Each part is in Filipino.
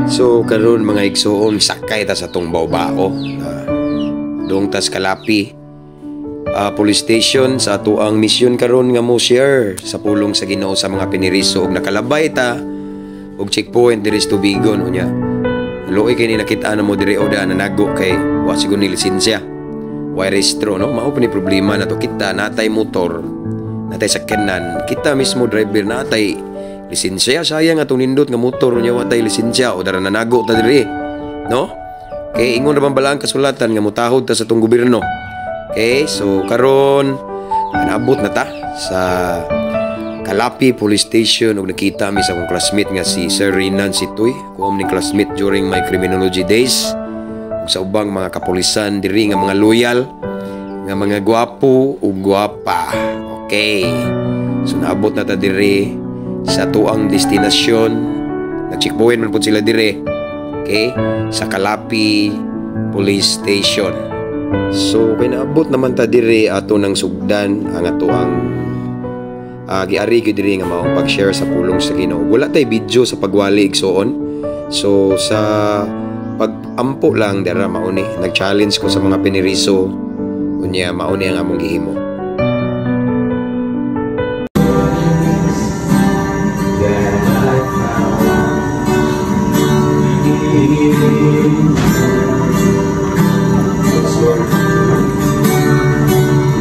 So karon mga igsoon, sakay ta sa tong baw-bao. Dong tas Kalapi police station sa ato ang misyon karon nga mo share sa pulong sa Ginoo sa mga piniriso ug nakalabay ta og checkpoint diri sa Tubigon unya. Luoy kay ni nakita na mo diri oda nanago kay wa siguro ni lisensya. Wa rehistro no, mao pa ni problema na to kita natay motor, natay sakyanan, kita mismo driver natay lisensya, sayang atong nindot nga motor nya wa tay lisensya o dara nanago ta diri no. Kay ingon ra man balang kasulatan nga mutahod ta sa tong gobyerno. Okay, so karon naabot na ta sa Kalapi Police Station ug nakita mi sa akong classmate nga si Sir Renan Sitoy, kuom ni classmate during my criminology days. Ug sa ubang mga kapulisan diri nga mga loyal, nga mga gwapo ug gwapa. Okay. So naabot na ta diri sa tuang destinasyon. Nag-checkpoint man pud sila diri. Okay, sa Kalapi Police Station. So kinaabot naman ta diri ato nang sugdan ang atoang giari gyud diri nga maong pag-share sa pulong sa Ginoo. Wala tay video sa pagwali igsoon. So sa pag-ampo lang dira mauni nag-challenge ko sa mga piniriso unya mauni ang among gihimo.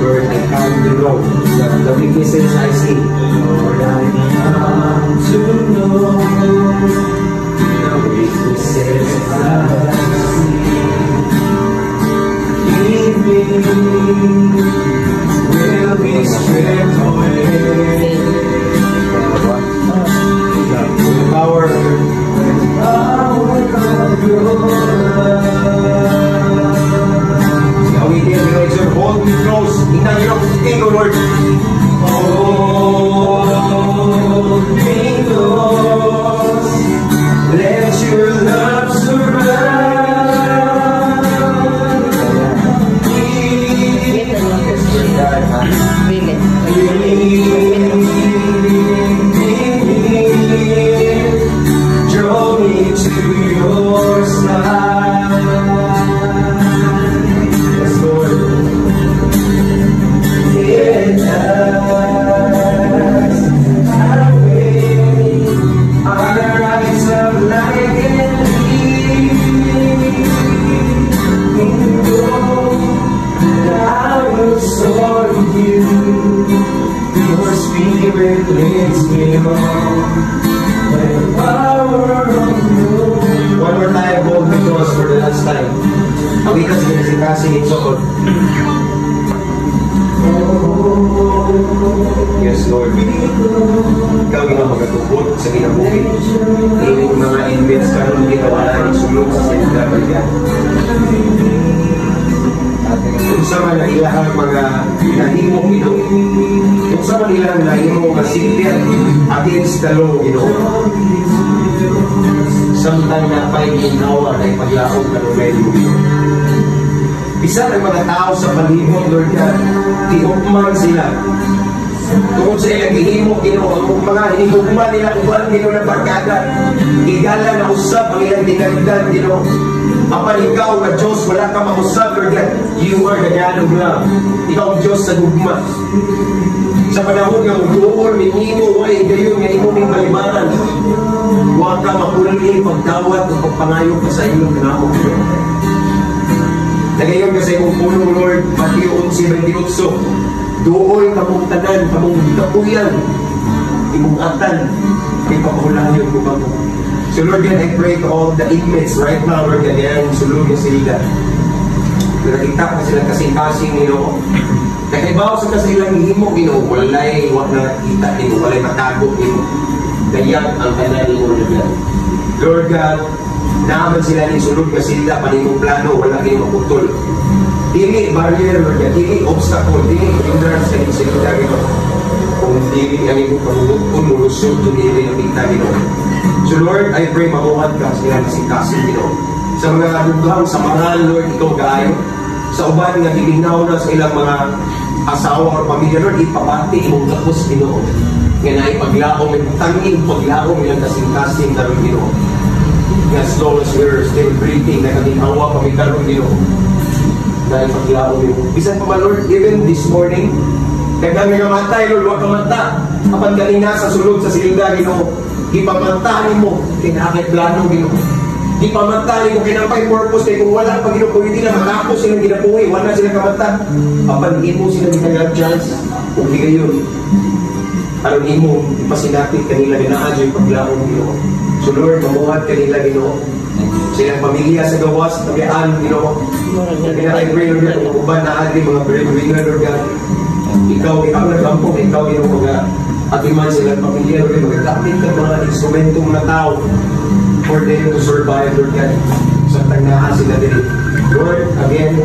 Lord, I come to know the weaknesses I see. Lord, I come to know the weaknesses I see. In me will be stripped away. The power of your love. We can raise your hold me close. Tingnan niyo yung Lord. Hold me close. Let your love surround me. Draw me to your side. One more time, hold me close for the last time. Awikas kasi ito. Yes, Lord. Ikaw nga magkatubot sa kinabuhi. Ining mga inmates karon ginawa ng sulong sa sinigabagya. Kung sa man ilahang mga nahimong Ginoo, kung sa man ilang nahimong masigyan against the law, Ginoo, samtang napay ginawa na ipaglaog na numedo. Bisa ng mga tao sa palibot, Lord God, tihukman sila. Tungkol sa ilang gihimo, Ginoo, ang mga hinihukman nila kung ang Ginoo na barkada, higala na usap ang ilang dinagdan, Ginoo. Apan ikaw na Diyos, wala ka mausap, Lord God. You are the God of love. Ikaw ang Diyos sa gugma. Sa panahon nga magduol, minimo, ay gayon nga imo ning malimanan. Huwag ka makulali, pagdawat, o pagpangayo ka sa iyong kanamong Diyos. Nagayon ka sa iyong pulong, Lord, Mateo 11:28. Duoy kamong tanan, kamong kapuyan, imong atan, ipapahulayon ko ba mo. So Lord God, I pray to all the inmates right now, Lord God, yan sulog yung sila. Nakita ka silang kasing-kasing, Ginoo. Nakibaw sa kasilang himo, Ginoo, walay wak na nakita, Ginoo, walay matago, Ginoo. Dayak ang tanan, Ginoo, Lord God, naaman sila ni sulog ka sila, panimong plano, wala Ginoo putol. Dili barrier, Lord God, dili obstacle, dili hindrance sa sila, Ginoo. Kung dili ang iyong pamulog, kung mulusog, dili nakita, Ginoo. So Lord, I pray mabuhat ka sa ilang kasing-kasing, Ginoo. Sa mga lugang, sa mga Lord, ikaw kaayo. Sa uban nga gilinaw na sa ilang mga asawa o pamilya, Lord, ipabati imong tapos, Ginoo. Nga na ipaglaom, tanging paglaom ilang kasing-kasing karon, Ginoo. Nga as long as we're still breathing, nagkaginhawa kami karon Ginoo. Dahil paglaon Ginoo. Bisan pa man Lord, even this morning, daghang nga matay Lord, wa ka mata. Apan kanina sa sulod sa silda Ginoo, ipamantani mo kinakit plano Ginoo. Ipamantani mo kinapay purpose kay kung wala pa Ginoo, kung hindi na matapos silang ginabuhi, wala sila kamata. Apan imo sila ginagal chance, kung di gayon. Aron imo ipasinapit kanila ginaadyo yung paglaon Ginoo. So Lord, mamuhat kanila Ginoo. Silang pamilya sa gawas, tabiaan Ginoo. Pinaka-pray Lord God, kung uban na adi mga breadwinner Lord God. Ikaw nag-ampong, ikaw Ginoo mga atiman silang pamilya Lord God. Magagamit ka mga instrumentong na tao for them to survive Lord God. Sa tagnahan sila din. Lord, again,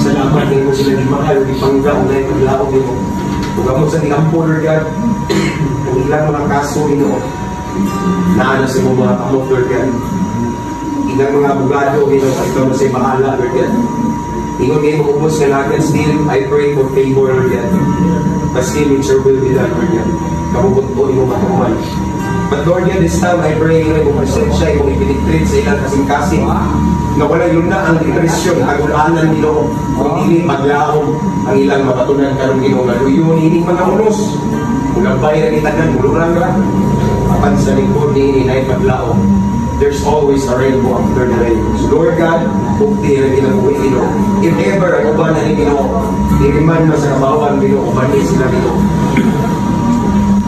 salamat din mo sila di mahal, di panggaw na yung paglaon Ginoo. Huwag sa nilampo, Lord God, ang ilang mga kaso, Ginoo, naana sa mga kamot, Lord God. Ilang mga abogado, Ginoo, sa ikaw na sa'yo bahala, Lord God. Ingon ngayon, maubos ka natin, still, I pray for favor, Lord God. But still, it's your will be done, Lord God. Kabukot po, Ginoo, matuman. But Lord God, this time, I pray, Ginoo, kung presensya, kung ipinitreat sa ilang kasing-kasing, na wala yun na ang depression, agulanan Ginoo, kung hindi maglaom ang ilang mapatunan karong Ginoo nga luyon, hindi manaulos, kung nabay na itanan, mulurang ka, apan sa lingkod ni inay maglaom, there's always a rainbow after the rainbow. So Lord God, bukti na ginabuhi Ginoo. If ever, ang uban na ni Ginoo, iriman mo sa kabawan Ginoo, uban ni sila Ginoo.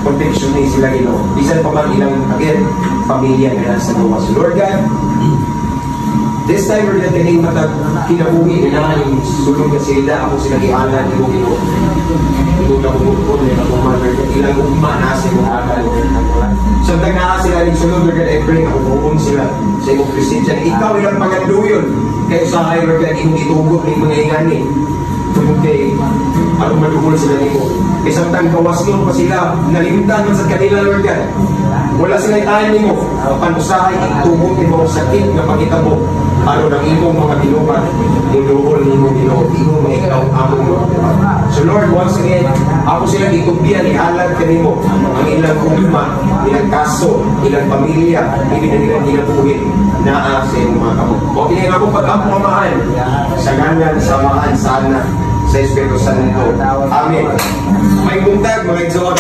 Protection ni sila Ginoo. Bisan pa man ilang, again, pamilya nila sa gawa. So Lord God, this time we're going to take matag kinabuhi na yung sulong na sila, ako sila ihalan, Ginoo. Ito na kumukod na kumanar, ilang ugma na sa mga agal. So tagna sila yung sulong, Lord God, I pray na kumukod sila sa imong presensya. Ikaw ilang paganduyon, kayo sa akin, Lord God, imong itugod ng mga ingani. Okay, ano madugol sila nito. Isang tang kawaslong pa sila, nalimtan man sa kanila, Lord God. Wala sila itahan mo, panusahay, itugod ng mga sakit na pagkitabo. Ano ng imong mga binuhat, muluhol ni mo Ginoo, imong mga ikaw among mga. So Lord, once again, ako silang itubyan, ihalad kanimo ang ilang ugma, ilang kaso, ilang pamilya, hindi na nila ginabuhin na sa inyong mga kamot. O pinag ako pag-ampamaan sa ngalan, samahan, sana sa Espiritu Santo. Amen. May buntag, mga igsoon.